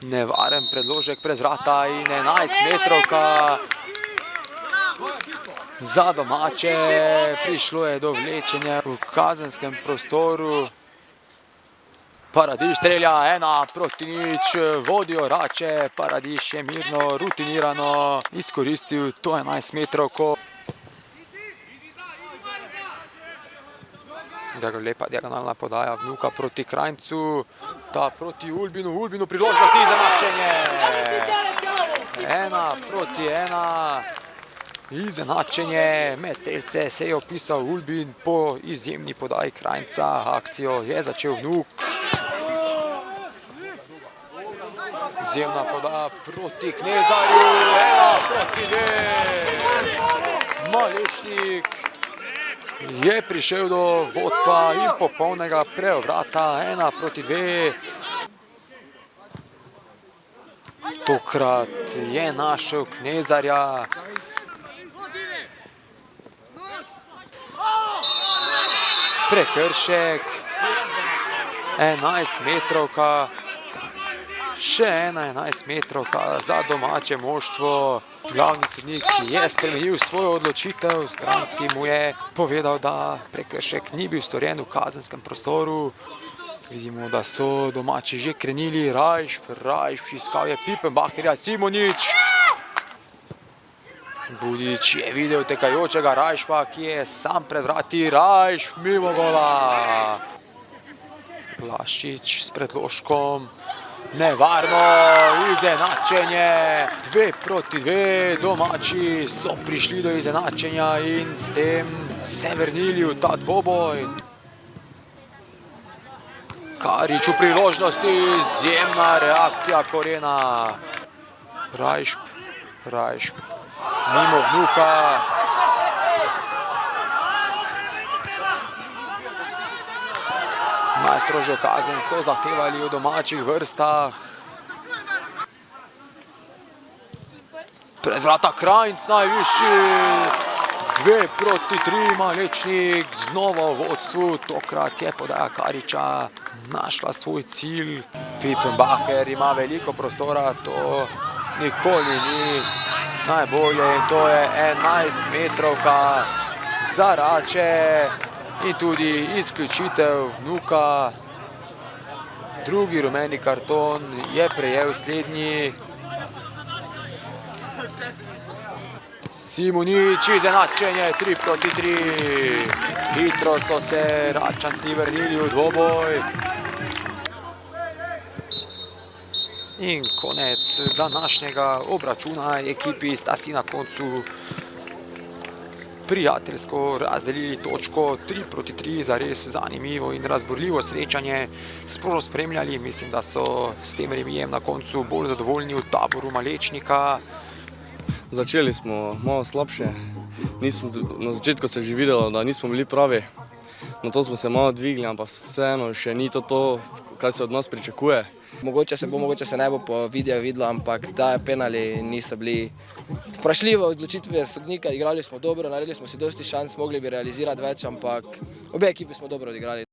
Nevaren predložek pred vrata in 11-metrovka za domače. Prišlo je do vlečenja v kazenskem prostoru. Paradiž strelja 1-0, vodijo Rače. Paradiž je mirno, rutinirano izkoristil to 11-metrovko. Lepa diagonalna podaja Vnuka proti Krajncu, ta proti Ulbinu, Ulbinu priložnost izenačenje. 1-1, izenačenje, med strelce se je opisal Ulbin po izjemni podaji Krajnca, akcijo je začel Vnuk. Izjemna podaja proti Knezarju, 1-2, Malečnik je prišel do vodstva in popolnega preobrata, 1-2. Tokrat je našel Knezarja. Prekršek, 11-metrovka, še ena 11-metrovka za domače moštvo. Glavni sodnik je spremenil svojo odločitev, stranski mu je povedal, da prekršek ni bil storjen v kazenskem prostoru. Vidimo, da so domači že krenili, Rajšp iskal je Pipenbacherja, Simonič. Budič je videl tekajočega Rajšpa, ki je sam pred vrati, Rajšp mimo gola. Plašič s predložkom. Nevarno izenačenje, 2-2, domači so prišli do izenačenja in s tem se vrnili v ta dvoboj. Karič v priložnosti, izjemna reakcija Korena. Rajšp, mimo Vnuka. Najstrožjo kazen so zahtevali v domačih vrstah. Pred vrata Krajnc najvišji, 2-3, Malečnik znova v vodstvu, tokrat je podaja Kariča našla svoj cilj. Pipenbacher ima veliko prostora, to nikoli ni najbolje in to je 11-metrovka za Rače. In tudi izključitev Vnuka. Drugi rumeni karton je prejel slednji. Simonič, izenačenje, 3-3. Hitro so se Račanci vrnili v dvoboj. In konec današnjega obračuna. Ekipi sta si na koncu prijateljsko razdelili točko, 3-3, zares zanimivo in razburljivo srečanje sploh spremljali. Mislim, da so s tem remijem na koncu bolj zadovoljni v taboru Malečnika. Začeli smo malo slabše, na začetku se je že videlo, da nismo bili pravi. Na to smo se malo dvigli, ampak vseeno še ni to, kaj se od nas pričakuje. Mogoče se ne bo po videu videlo, ampak ta penali niso bili vprašljive odločitve sodnika. Igrali smo dobro, naredili smo si dosti šans, mogli bi realizirati več, ampak obe ekipi smo dobro odigrali.